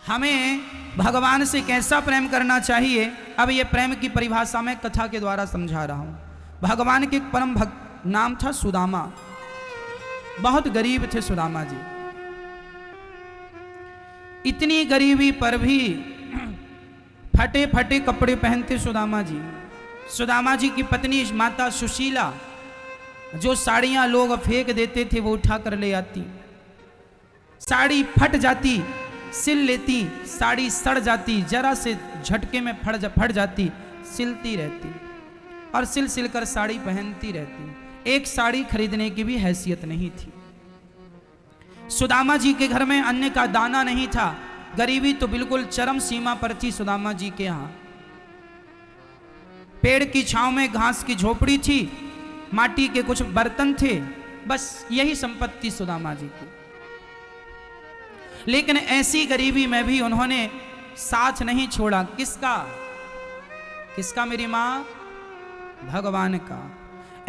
हमें भगवान से कैसा प्रेम करना चाहिए। अब ये प्रेम की परिभाषा मैं कथा के द्वारा समझा रहा हूँ। भगवान के परम भक्त नाम था सुदामा। बहुत गरीब थे सुदामा जी। इतनी गरीबी पर भी फटे फटे कपड़े पहनते सुदामा जी। सुदामा जी की पत्नी माता सुशीला जो साड़ियां लोग फेंक देते थे वो उठा कर ले आती। साड़ी फट जाती, सिल लेती, साड़ी सड़ जाती, जरा से झटके में फट जाती, सिलती रहती और सिल सिल कर साड़ी पहनती रहती। एक साड़ी खरीदने की भी हैसियत नहीं थी। सुदामा जी के घर में अन्न का दाना नहीं था। गरीबी तो बिल्कुल चरम सीमा पर थी सुदामा जी के यहाँ। पेड़ की छांव में घास की झोपड़ी थी, माटी के कुछ बर्तन थे, बस यही संपत्ति सुदामा जी की। लेकिन ऐसी गरीबी में भी उन्होंने साथ नहीं छोड़ा। किसका? किसका मेरी मां? भगवान का।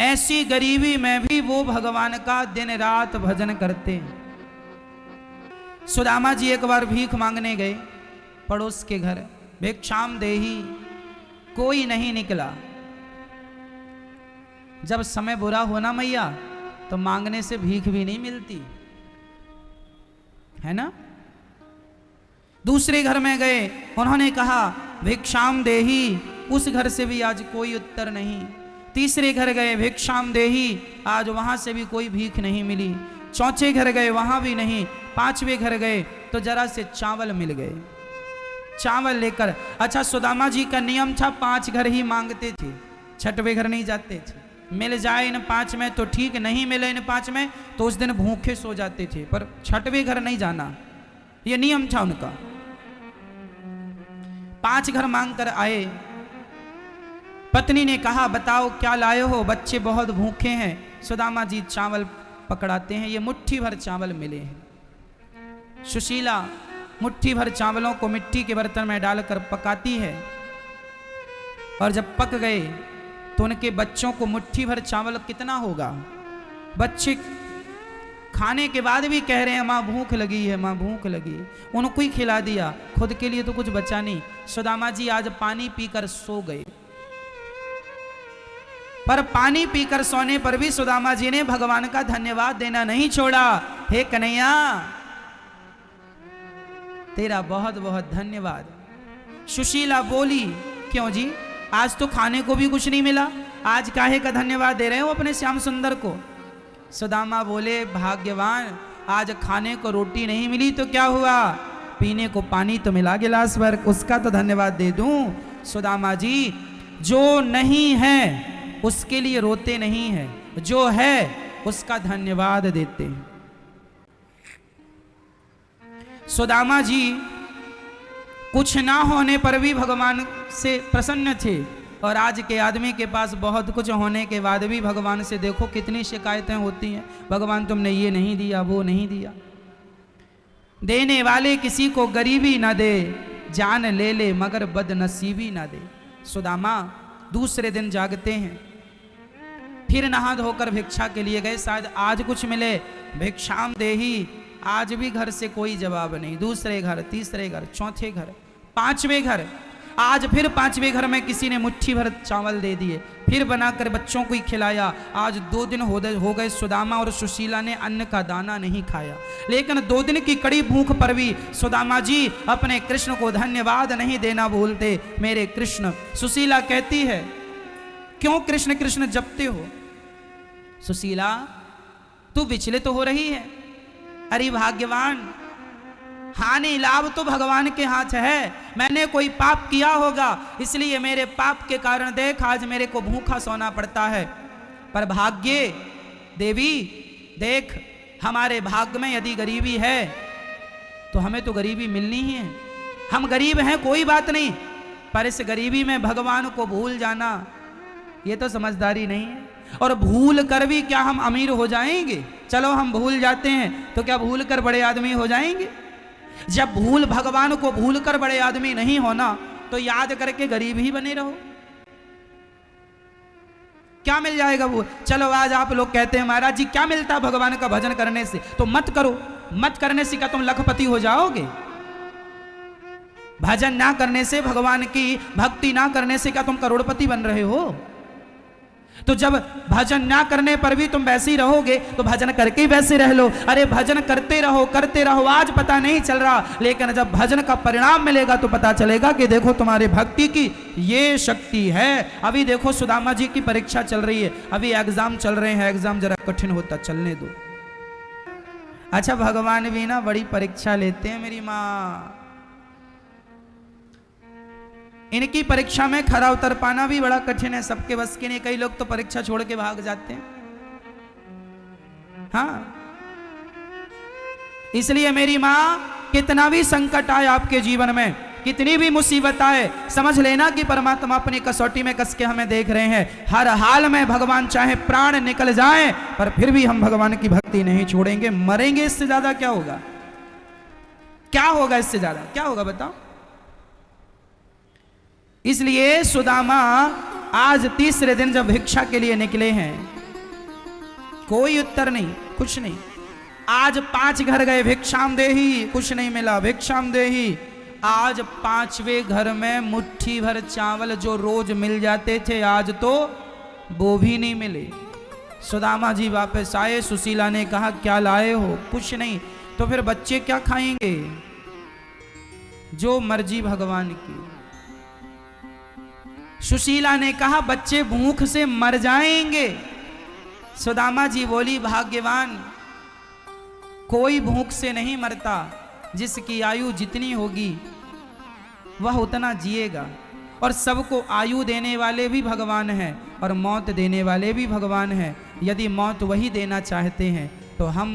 ऐसी गरीबी में भी वो भगवान का दिन रात भजन करते। सुदामा जी एक बार भीख मांगने गए पड़ोस के घर, भिक्षाम देही, कोई नहीं निकला। जब समय बुरा होना मैया तो मांगने से भीख भी नहीं मिलती है ना। दूसरे घर में गए, उन्होंने कहा भिक्षाम देही, उस घर से भी आज कोई उत्तर नहीं। तीसरे घर गए, भिक्षाम देही, आज वहां से भी कोई भीख नहीं मिली। चौथे घर गए, वहां भी नहीं। पांचवें घर गए तो जरा से चावल मिल गए। चावल लेकर, अच्छा सुदामा जी का नियम था 5 घर ही मांगते थे, 6वें घर नहीं जाते थे। मिल जाए इन 5 में तो ठीक, नहीं मिले इन 5 में तो उस दिन भूखे सो जाते थे, पर 6वें घर नहीं जाना, ये नियम था उनका। 5 घर मांग कर आए। पत्नी ने कहा बताओ क्या लाए हो, बच्चे बहुत भूखे हैं। सुदामा जी चावल पकड़ाते हैं, ये मुट्ठी भर चावल मिले हैं। सुशीला मुट्ठी भर चावलों को मिट्टी के बर्तन में डालकर पकाती है और जब पक गए तो उनके बच्चों को मुट्ठी भर चावल कितना होगा, बच्चे खाने के बाद भी कह रहे हैं माँ भूख लगी है, माँ भूख लगी। उनको ही खिला दिया, खुद के लिए तो कुछ बचा नहीं। सुदामा जी आज पानी पीकर सो गए, पर पानी पीकर सोने पर भी सुदामा जी ने भगवान का धन्यवाद देना नहीं छोड़ा। हे कन्हैया तेरा बहुत बहुत धन्यवाद। सुशीला बोली क्यों जी, आज तो खाने को भी कुछ नहीं मिला, आज काहे का धन्यवाद दे रहे हो अपने श्याम सुंदर को। सुदामा बोले भाग्यवान, आज खाने को रोटी नहीं मिली तो क्या हुआ, पीने को पानी तो मिला गिलास भर, उसका तो धन्यवाद दे दूं। सुदामा जी जो नहीं है उसके लिए रोते नहीं है, जो है उसका धन्यवाद देते हैं। सुदामा जी कुछ ना होने पर भी भगवान से प्रसन्न थे, और आज के आदमी के पास बहुत कुछ होने के बाद भी भगवान से देखो कितनी शिकायतें होती हैं, भगवान तुमने ये नहीं दिया, वो नहीं दिया। देने वाले किसी को गरीबी ना दे, जान ले ले मगर बदनसीबी ना दे। सुदामा दूसरे दिन जागते हैं, फिर नहा धोकर भिक्षा के लिए गए, शायद आज कुछ मिले। भिक्षाम देही, आज भी घर से कोई जवाब नहीं। दूसरे घर, तीसरे घर, चौथे घर, 5वें घर, आज फिर 5वें घर में किसी ने मुट्ठी भर चावल दे दिए, फिर बनाकर बच्चों को ही खिलाया। आज 2 दिन हो गए सुदामा और सुशीला ने अन्न का दाना नहीं खाया। लेकिन 2 दिन की कड़ी भूख पर भी सुदामा जी अपने कृष्ण को धन्यवाद नहीं देना भूलते। मेरे कृष्ण। सुशीला कहती है क्यों कृष्ण कृष्ण जपते हो? सुशीला तू विचलित हो रही है। अरे भाग्यवान, हानि लाभ तो भगवान के हाथ है। मैंने कोई पाप किया होगा, इसलिए मेरे पाप के कारण देख आज मेरे को भूखा सोना पड़ता है। पर भाग्य देवी देख, हमारे भाग्य में यदि गरीबी है तो हमें तो गरीबी मिलनी ही है। हम गरीब हैं कोई बात नहीं, पर इस गरीबी में भगवान को भूल जाना ये तो समझदारी नहीं है। और भूल कर भी क्या हम अमीर हो जाएंगे? चलो हम भूल जाते हैं तो क्या भूल कर बड़े आदमी हो जाएंगे? जब भूल भगवान को भूल कर बड़े आदमी नहीं होना तो याद करके गरीब ही बने रहो, क्या मिल जाएगा वो? चलो आज आप लोग कहते हैं महाराज जी क्या मिलता है भगवान का भजन करने से, तो मत करो। मत करने से क्या तुम लखपति हो जाओगे? भजन ना करने से, भगवान की भक्ति ना करने से क्या तुम करोड़पति बन रहे हो? तो जब भजन ना करने पर भी तुम वैसे ही रहोगे तो भजन करके ही वैसे रह लो। अरे भजन करते रहो, आज पता नहीं चल रहा, लेकिन जब भजन का परिणाम मिलेगा तो पता चलेगा कि देखो तुम्हारे भक्ति की ये शक्ति है। अभी देखो सुदामा जी की परीक्षा चल रही है, अभी एग्जाम चल रहे हैं, एग्जाम जरा कठिन होता चलने दो। अच्छा भगवान भी ना बड़ी परीक्षा लेते हैं मेरी माँ। इनकी परीक्षा में खरा उतर पाना भी बड़ा कठिन है, सबके बस के नहीं। कई लोग तो परीक्षा छोड़ के भाग जाते हैं। हाँ, इसलिए मेरी मां, कितना भी संकट आए आपके जीवन में, कितनी भी मुसीबत आए, समझ लेना कि परमात्मा अपनी कसौटी में कस के हमें देख रहे हैं। हर हाल में भगवान चाहे प्राण निकल जाए पर फिर भी हम भगवान की भक्ति नहीं छोड़ेंगे। मरेंगे इससे ज्यादा क्या होगा? क्या होगा इससे ज्यादा? क्या होगा बताओ? इसलिए सुदामा आज तीसरे दिन जब भिक्षा के लिए निकले हैं, कोई उत्तर नहीं, कुछ नहीं। आज 5 घर गए, भिक्षाम देही, कुछ नहीं मिला, भिक्षाम देही। आज 5वें घर में मुट्ठी भर चावल जो रोज मिल जाते थे, आज तो वो भी नहीं मिले। सुदामा जी वापस आए, सुशीला ने कहा क्या लाए हो? कुछ नहीं। तो फिर बच्चे क्या खाएंगे? जो मर्जी भगवान की। सुशीला ने कहा बच्चे भूख से मर जाएंगे। सुदामा जी बोली भाग्यवान कोई भूख से नहीं मरता, जिसकी आयु जितनी होगी वह उतना जिएगा। और सबको आयु देने वाले भी भगवान हैं और मौत देने वाले भी भगवान हैं। यदि मौत वही देना चाहते हैं तो हम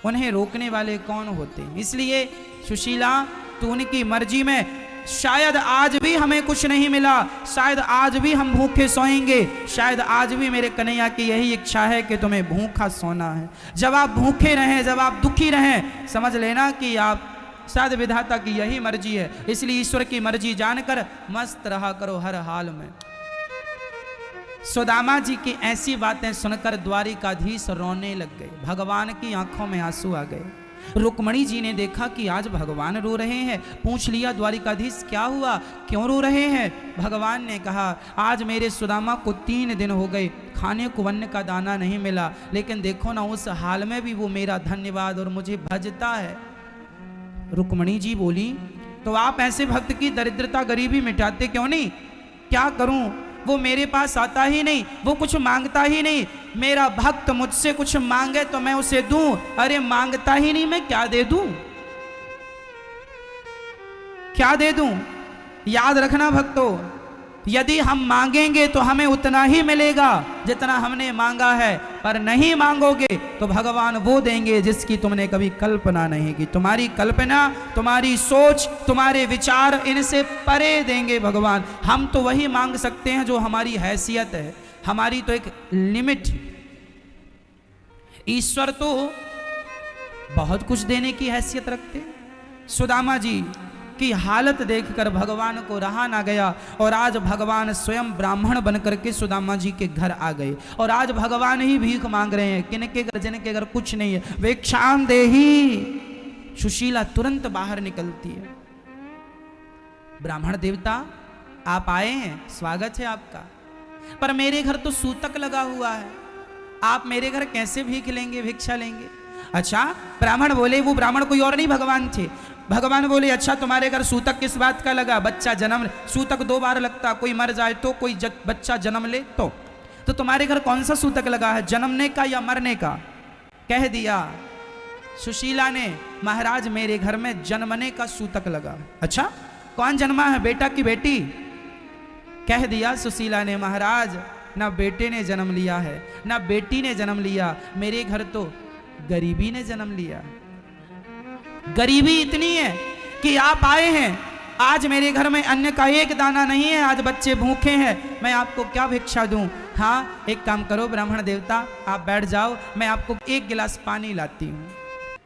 उन्हें रोकने वाले कौन होते हैं? इसलिए सुशीला तू उनकी मर्जी में, शायद आज भी हमें कुछ नहीं मिला, शायद आज भी हम भूखे सोएंगे, शायद आज भी मेरे कन्हैया की यही इच्छा है कि तुम्हें भूखा सोना है। जब आप भूखे रहें, जब आप दुखी रहें, समझ लेना कि आप शायद विधाता की यही मर्जी है। इसलिए ईश्वर की मर्जी जानकर मस्त रहा करो हर हाल में। सुदामा जी की ऐसी बातें सुनकर द्वारिकाधीश रोने लग गए। भगवान की आंखों में आंसू आ गए। रुक्मणी जी ने देखा कि आज भगवान रो रहे हैं, पूछ लिया द्वारिकाधीश क्या हुआ, क्यों रो रहे हैं? भगवान ने कहा आज मेरे सुदामा को 3 दिन हो गए, खाने को अन्न का दाना नहीं मिला, लेकिन देखो ना उस हाल में भी वो मेरा धन्यवाद और मुझे भजता है। रुक्मणी जी बोली तो आप ऐसे भक्त की दरिद्रता गरीबी मिटाते क्यों नहीं? क्या करूं, वो मेरे पास आता ही नहीं, वो कुछ मांगता ही नहीं। मेरा भक्त मुझसे कुछ मांगे तो मैं उसे दूं, अरे मांगता ही नहीं, मैं क्या दे दूं? क्या दे दूं? याद रखना भक्तों, यदि हम मांगेंगे तो हमें उतना ही मिलेगा जितना हमने मांगा है, पर नहीं मांगोगे तो भगवान वो देंगे जिसकी तुमने कभी कल्पना नहीं की। तुम्हारी कल्पना, तुम्हारी सोच, तुम्हारे विचार, इनसे परे देंगे भगवान। हम तो वही मांग सकते हैं जो हमारी हैसियत है, हमारी तो एक लिमिट। ईश्वर तो बहुत कुछ देने की हैसियत रखते। सुदामा जी की हालत देखकर भगवान को रहा ना गया और आज भगवान स्वयं ब्राह्मण बनकर के सुदामा जी के घर आ गए और आज भगवान ही भीख मांग रहे हैं। किनके घर, जिनके घर कुछ नहीं है, भिक्षाम देही। सुशीला तुरंत बाहर निकलती है। ब्राह्मण देवता आप आए हैं, स्वागत है आपका, पर मेरे घर तो सूतक लगा हुआ है, आप मेरे घर कैसे भीख लेंगे, भिक्षा लेंगे? अच्छा, ब्राह्मण बोले, वो ब्राह्मण कोई और नहीं भगवान थे। भगवान बोले अच्छा तुम्हारे घर सूतक किस बात का लगा? बच्चा जन्म, सूतक 2 बार लगता, कोई मर जाए तो, कोई बच्चा जन्म ले तो तुम्हारे घर कौन सा सूतक लगा है, जन्मने का या मरने का? कह दिया सुशीला ने महाराज मेरे घर में जन्मने का सूतक लगा। अच्छा, कौन जन्मा है, बेटा की बेटी? कह दिया सुशीला ने महाराज ना बेटे ने जन्म लिया है ना बेटी ने जन्म लिया, मेरे घर तो गरीबी ने जन्म लिया। गरीबी इतनी है कि आप आए हैं, आज मेरे घर में अन्न का एक दाना नहीं है, आज बच्चे भूखे हैं, मैं आपको क्या भिक्षा दूं? हाँ, एक काम करो ब्राह्मण देवता, आप बैठ जाओ, मैं आपको 1 गिलास पानी लाती हूं।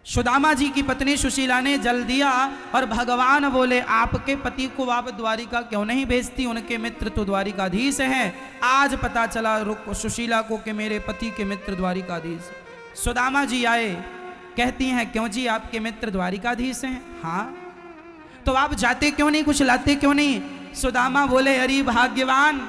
सुदामा जी की पत्नी सुशीला ने जल दिया और भगवान बोले आपके पति को आप द्वारिका क्यों नहीं भेजती, उनके मित्र तो द्वारिकाधीश हैं। आज पता चला सुशीला को कि मेरे पति के मित्र द्वारिकाधीश। सुदामा जी आए, कहती हैं क्यों जी आपके मित्र द्वारिकाधीश हैं? हाँ। तो आप जाते क्यों नहीं, कुछ लाते क्यों नहीं? सुदामा बोले, अरे भाग्यवान,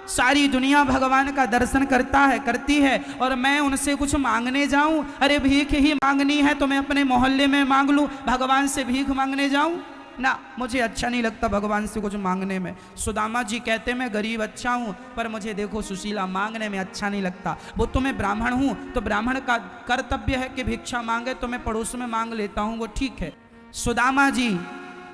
सारी दुनिया भगवान का दर्शन करता है, करती है, और मैं उनसे कुछ मांगने जाऊं? अरे भीख ही मांगनी है तो मैं अपने मोहल्ले में मांग लूं, भगवान से भीख मांगने जाऊं? ना, मुझे अच्छा नहीं लगता भगवान से कुछ मांगने में। सुदामा जी कहते मैं गरीब अच्छा हूं, पर मुझे देखो सुशीला मांगने में अच्छा नहीं लगता। वो तो मैं ब्राह्मण हूं, तो ब्राह्मण का कर्तव्य है कि भिक्षा मांगे, तो मैं पड़ोस में मांग लेता हूं, वो ठीक है। सुदामा जी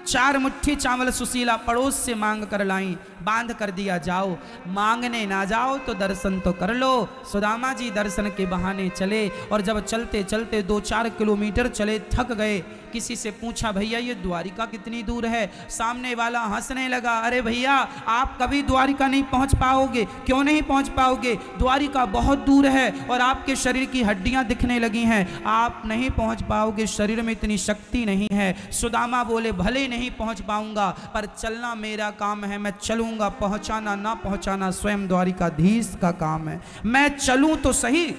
4 मुट्ठी चावल सुशीला पड़ोस से मांग कर लाई, बांध कर दिया, जाओ, मांगने ना जाओ तो दर्शन तो कर लो। सुदामा जी दर्शन के बहाने चले, और जब चलते चलते 2-4 किलोमीटर चले, थक गए। किसी से पूछा, भैया ये द्वारिका कितनी दूर है? सामने वाला हंसने लगा, अरे भैया आप कभी द्वारिका नहीं पहुंच पाओगे। क्यों नहीं पहुंच पाओगे? द्वारिका बहुत दूर है और आपके शरीर की हड्डियां दिखने लगी हैं, आप नहीं पहुंच पाओगे, शरीर में इतनी शक्ति नहीं है। सुदामा बोले, भले नहीं पहुंच पाऊंगा, पर चलना मेरा काम है, मैं चलूंगा, पहुंचाना ना पहुंचाना स्वयं द्वारिकाधीश का काम है। मैं चलूं तो सही,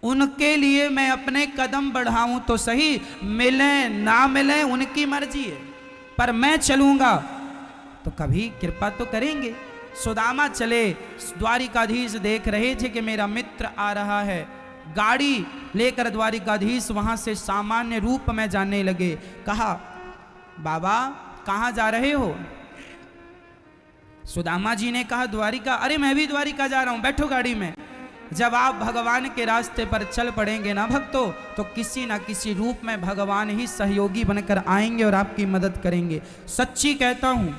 उनके लिए मैं अपने कदम बढ़ाऊं तो सही, मिले ना मिले उनकी मर्जी है, पर मैं चलूंगा तो कभी कृपा तो करेंगे। सुदामा चले, द्वारिकाधीश देख रहे थे कि मेरा मित्र आ रहा है। गाड़ी लेकर द्वारिकाधीश वहां से सामान्य रूप में जाने लगे। कहा, बाबा कहाँ जा रहे हो? सुदामा जी ने कहा, द्वारिका। अरे मैं भी द्वारिका जा रहा हूं, बैठो गाड़ी में। जब आप भगवान के रास्ते पर चल पड़ेंगे ना भक्तों, तो किसी ना किसी रूप में भगवान ही सहयोगी बनकर आएंगे और आपकी मदद करेंगे। सच्ची कहता हूं,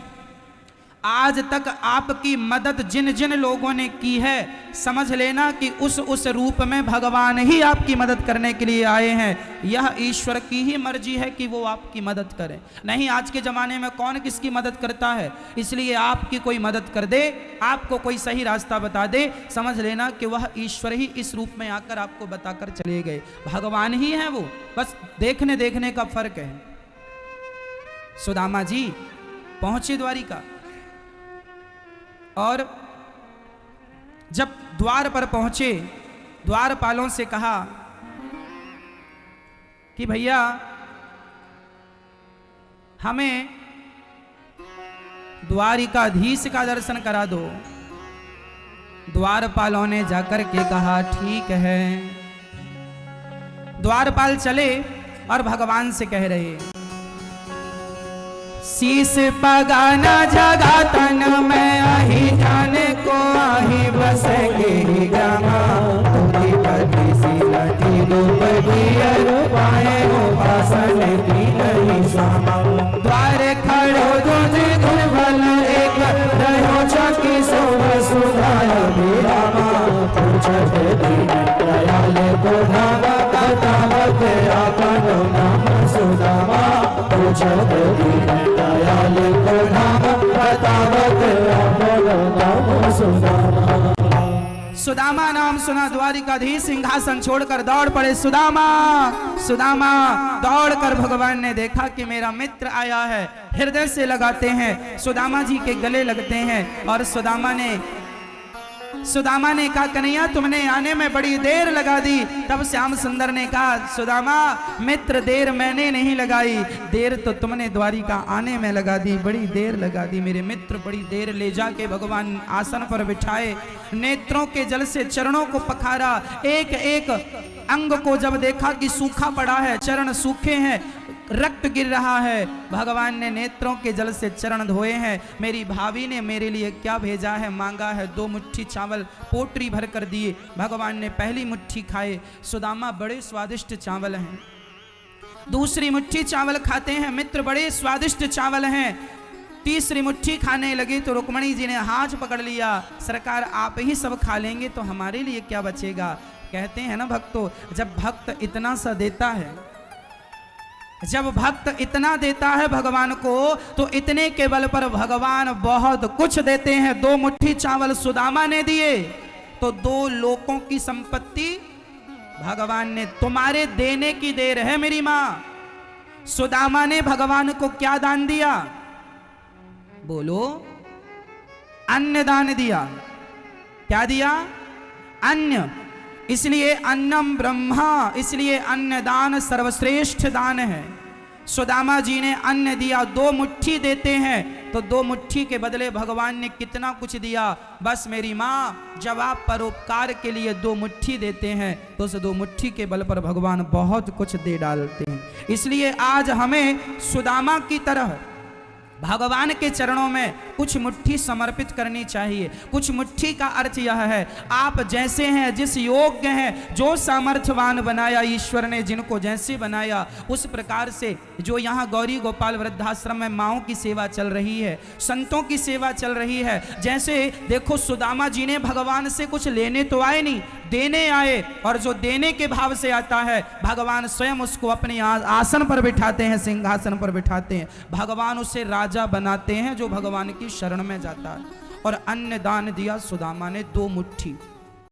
आज तक आपकी मदद जिन जिन लोगों ने की है, समझ लेना कि उस रूप में भगवान ही आपकी मदद करने के लिए आए हैं। यह ईश्वर की ही मर्जी है कि वो आपकी मदद करें। नहीं, आज के ज़माने में कौन किसकी मदद करता है? इसलिए आपकी कोई मदद कर दे, आपको कोई सही रास्ता बता दे, समझ लेना कि वह ईश्वर ही इस रूप में आकर आपको बताकर चले गए। भगवान ही है वो, बस देखने देखने का फर्क है। सुदामा जी पहुंचे द्वारिका, और जब द्वार पर पहुंचे, द्वारपालों से कहा कि भैया हमें द्वारिकाधीश का दर्शन करा दो। द्वारपालों ने जाकर के कहा, ठीक है। द्वारपाल चले और भगवान से कह रहे, शीस पगाना जगा तन में आही जाने को आही बसगे ही गामा, तुझी पति सी लटी दोपहर पाए हो पासन की नहीं शामा। द्वारे खड़ो तुझे धुन भल एक रहो चौकी सोह सुधार विरामा, पूछत दीन दयाल को धावा बतावत आपनो नाम सुदामा, पूछत दीन दयाल को नाम बतावत आपनो नाम सुदामा। सुदामा नाम सुना, द्वारिकाधीश सिंहासन छोड़कर दौड़ पड़े। सुदामा सुदामा दौड़कर भगवान ने देखा कि मेरा मित्र आया है, हृदय से लगाते हैं, सुदामा जी के गले लगते हैं। और सुदामा ने कहा, कन्हैया तुमने आने में बड़ी देर लगा दी। तब श्याम सुंदर ने कहा, सुदामा मित्र देर मैंने नहीं लगाई, देर तो तुमने द्वारिका आने में लगा दी, बड़ी देर लगा दी मेरे मित्र, बड़ी देर। ले जाके भगवान आसन पर बिठाए, नेत्रों के जल से चरणों को पखारा, एक एक अंग को जब देखा कि सूखा पड़ा है, चरण सूखे हैं, रक्त गिर रहा है, भगवान ने नेत्रों के जल से चरण धोए हैं। मेरी भाभी ने मेरे लिए क्या भेजा है, मांगा है, 2 मुट्ठी चावल पोटरी भर कर दिए। भगवान ने पहली मुट्ठी खाए, सुदामा बड़े स्वादिष्ट चावल हैं। दूसरी मुट्ठी चावल खाते हैं, मित्र बड़े स्वादिष्ट चावल हैं। तीसरी मुट्ठी खाने लगे तो रुक्मणी जी ने हाथ पकड़ लिया, सरकार आप ही सब खा लेंगे तो हमारे लिए क्या बचेगा। कहते हैं ना भक्तों, जब भक्त इतना सा देता है, जब भक्त इतना देता है भगवान को, तो इतने के बल पर भगवान बहुत कुछ देते हैं। 2 मुट्ठी चावल सुदामा ने दिए तो 2 लोकों की संपत्ति भगवान ने, तुम्हारे देने की देर है मेरी मां। सुदामा ने भगवान को क्या दान दिया? बोलो, अन्न दान दिया। क्या दिया? अन्न। इसलिए अन्नम ब्रह्मा, इसलिए अन्नदान सर्वश्रेष्ठ दान है। सुदामा जी ने अन्न दिया, 2 मुट्ठी देते हैं तो 2 मुट्ठी के बदले भगवान ने कितना कुछ दिया। बस मेरी माँ, जब आप परोपकार के लिए 2 मुट्ठी देते हैं तो उस 2 मुट्ठी के बल पर भगवान बहुत कुछ दे डालते हैं। इसलिए आज हमें सुदामा की तरह भगवान के चरणों में कुछ मुट्ठी समर्पित करनी चाहिए। कुछ मुट्ठी का अर्थ यह है, आप जैसे हैं, जिस योग्य हैं, जो सामर्थ्यवान बनाया ईश्वर ने, जिनको जैसे बनाया उस प्रकार से, जो यहाँ गौरी गोपाल वृद्धाश्रम में माँओं की सेवा चल रही है, संतों की सेवा चल रही है। जैसे देखो सुदामा जी ने भगवान से कुछ लेने तो आए नहीं, देने आए, और जो देने के भाव से आता है भगवान स्वयं उसको अपने आसन पर बिठाते हैं, सिंहासन पर बिठाते हैं। भगवान उसे राजा बनाते हैं जो भगवान की शरण में जाता है। और अन्न दान दिया सुदामा ने 2 मुट्ठी।